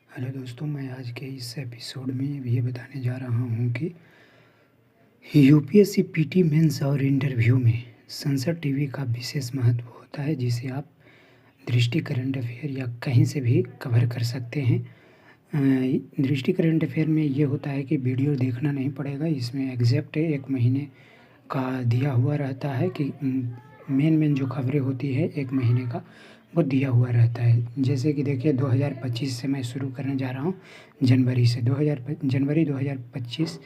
Hello दोस्तों, मैं आज के इस एपिसोड में ये बताने जा रहा हूँ कि यूपीएससी पीटी मेंस और इंटरव्यू में संसद टीवी का विशेष महत्व होता है, जिसे आप दृष्टि करंट अफेयर या कहीं से भी कवर कर सकते हैं। दृष्टि करंट अफेयर में ये होता है कि वीडियो देखना नहीं पड़ेगा। इसमें एग्जैक्ट 1 महीने का दिया हुआ रहता है कि मेन जो खबरें होती है 1 महीने का वो दिया हुआ रहता है। जैसे कि देखिए 2025 से मैं शुरू करने जा रहा हूँ, जनवरी से। जनवरी 2025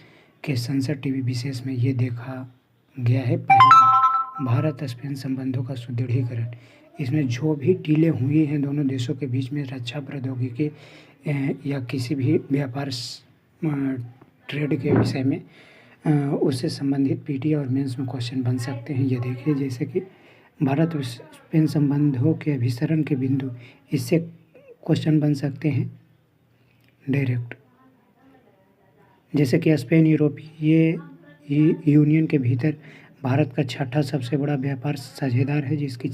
के संसद टीवी विशेष में ये देखा गया है, पहला भारत स्पेन संबंधों का सुदृढ़ीकरण। इसमें जो भी डीलें हुई हैं दोनों देशों के बीच में रक्षा प्रौद्योगिकी या किसी भी व्यापार ट्रेड के विषय में, उससे संबंधित पीटी और मेंस में क्वेश्चन बन सकते हैं। ये देखिए, जैसे कि भारत और स्पेन संबंधों के अभिसरण के बिंदु, इससे क्वेश्चन बन सकते हैं डायरेक्ट। जैसे कि स्पेन यूरोपीय यूनियन के भीतर भारत का छठा सबसे बड़ा व्यापार साझेदार है, जिसकी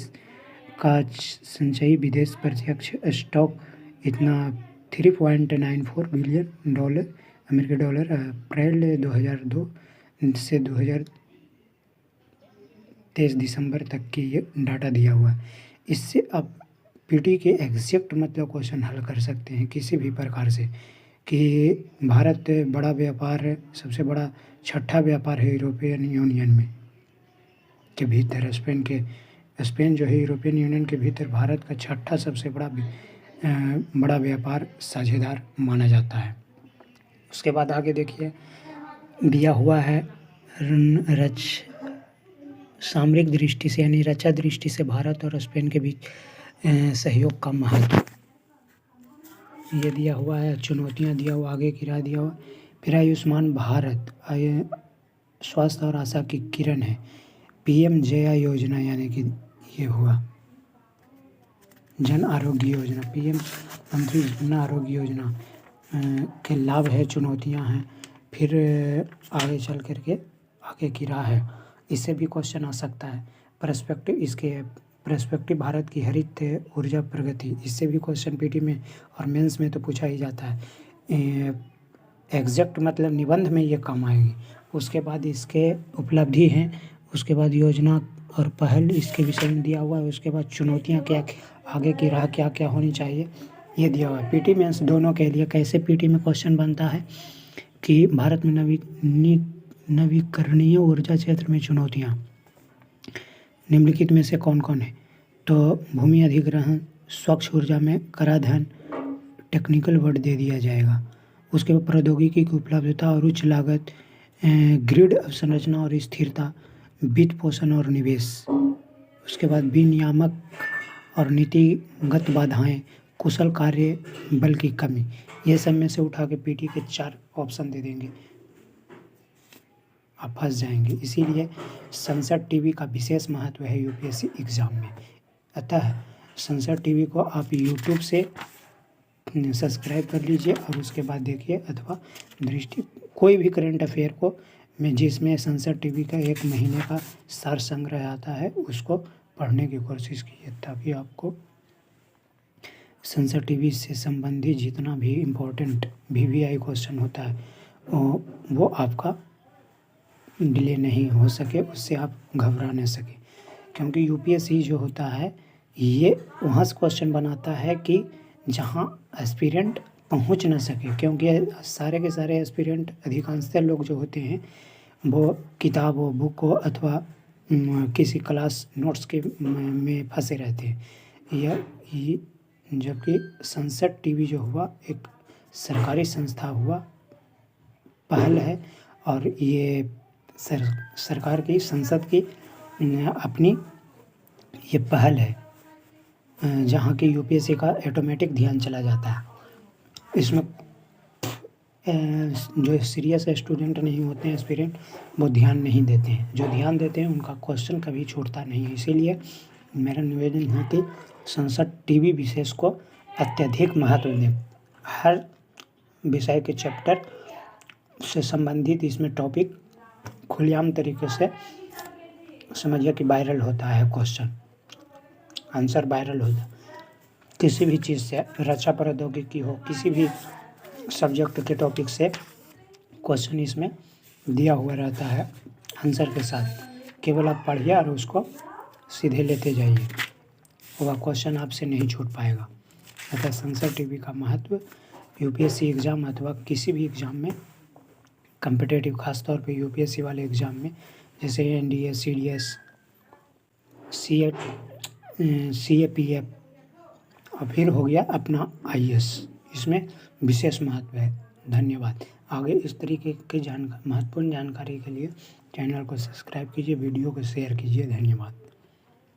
का संचयी विदेश प्रत्यक्ष स्टॉक इतना $3.94 बिलियन अमेरिकी डॉलर अप्रैल 2002 से 2023 दिसंबर तक की ये डाटा दिया हुआ है। इससे आप पीटी के एग्जैक्ट मतलब क्वेश्चन हल कर सकते हैं किसी भी प्रकार से, कि भारत बड़ा व्यापार सबसे बड़ा छठा व्यापार है यूरोपियन यूनियन में के भीतर। स्पेन जो है यूरोपियन यूनियन के भीतर भारत का छठा सबसे बड़ा व्यापार साझेदार माना जाता है। उसके बाद आगे देखिए, दिया हुआ है सामरिक दृष्टि से यानी रक्षा दृष्टि से भारत और स्पेन के बीच सहयोग का महत्व ये दिया हुआ है। चुनौतियां दिया हुआ, आगे की राह दिया हुआ। फिर आयुष्मान भारत स्वास्थ्य और आशा की किरण है। PMJY योजना यानी कि ये हुआ जन आरोग्य योजना, PM मंत्री जन आरोग्य योजना के लाभ है, चुनौतियां हैं। फिर आगे चल करके आगे की राह है, इससे भी क्वेश्चन आ सकता है। पर्सपेक्टिव भारत की हरित ऊर्जा प्रगति, इससे भी क्वेश्चन पीटी में और मेंस में तो पूछा ही जाता है। एग्जैक्ट मतलब निबंध में ये काम आएगी। उसके बाद इसके उपलब्धि हैं, उसके बाद योजना और पहल इसके विषय में दिया हुआ है। उसके बाद चुनौतियाँ क्या, आगे की राह क्या क्या होनी चाहिए, ये दिया हुआ है। पीटी मेंस दोनों के लिए कैसे पीटी में क्वेश्चन बनता है कि भारत में नवीकरणीय ऊर्जा क्षेत्र में चुनौतियाँ निम्नलिखित में से कौन कौन है? तो भूमि अधिग्रहण, स्वच्छ ऊर्जा में कराधान, टेक्निकल वर्ड दे दिया जाएगा। उसके बाद प्रौद्योगिकी की उपलब्धता और उच्च लागत, ग्रिड अवसंरचना और स्थिरता, वित्त पोषण और निवेश। उसके बाद विनियामक और नीतिगत बाधाएं, कुशल कार्य बल की कमी। ये सब में से उठा के पीटी के 4 ऑप्शन दे देंगे, आप फंस जाएंगे। इसीलिए संसद टीवी का विशेष महत्व है यूपीएससी एग्ज़ाम में। अतः संसद टीवी को आप यूट्यूब से सब्सक्राइब कर लीजिए और उसके बाद देखिए, अथवा दृष्टि कोई भी करंट अफेयर को जिसमें संसद टीवी का 1 महीने का सार संग्रह आता है, उसको पढ़ने की कोशिश कीजिए, ताकि आपको संसद टीवी से संबंधित जितना भी इम्पोर्टेंट VVI क्वेश्चन होता है वो आपका डिले नहीं हो सके, उससे आप घबरा न सके। क्योंकि यूपीएससी जो होता है ये वहाँ से क्वेश्चन बनाता है कि जहाँ एस्पिरेंट पहुँच ना सके, क्योंकि सारे के सारे एस्पिरेंट अधिकांशतः लोग जो होते हैं वो किताब हो, बुक हो, अथवा किसी क्लास नोट्स के में फंसे रहते हैं। जबकि संसद टीवी जो हुआ एक सरकारी संस्था हुआ, पहल है, और ये सरकार की, संसद की अपनी ये पहल है, जहाँ की यूपीएससी का ऑटोमेटिक ध्यान चला जाता है। इसमें जो सीरियस स्टूडेंट नहीं होते हैं, एस्पिरेंट, वो ध्यान नहीं देते हैं। जो ध्यान देते हैं उनका क्वेश्चन कभी छूटता नहीं है। इसीलिए मेरा निवेदन है कि संसद टीवी विशेष को अत्यधिक महत्व दें। हर विषय के चैप्टर से संबंधित इसमें टॉपिक खुलेआम तरीके से समझिए कि वायरल होता है, क्वेश्चन आंसर वायरल होता है। किसी भी चीज़ से, रक्षा प्रौद्योगिकी हो, किसी भी सब्जेक्ट के टॉपिक से क्वेश्चन इसमें दिया हुआ रहता है आंसर के साथ। केवल आप पढ़िए और उसको सीधे लेते जाइए, वह क्वेश्चन आपसे नहीं छूट पाएगा। अतः संसद टीवी का महत्व यूपीएससी एग्ज़ाम अथवा किसी भी एग्ज़ाम में, कम्पिटेटिव खासतौर पे यूपीएससी वाले एग्ज़ाम में, जैसे एनडीए, सीडीएस, सीएपीएफ और फिर हो गया अपना आईएएस, इसमें विशेष महत्व है। धन्यवाद। आगे इस तरीके के महत्वपूर्ण जानकारी के लिए चैनल को सब्सक्राइब कीजिए, वीडियो को शेयर कीजिए। धन्यवाद।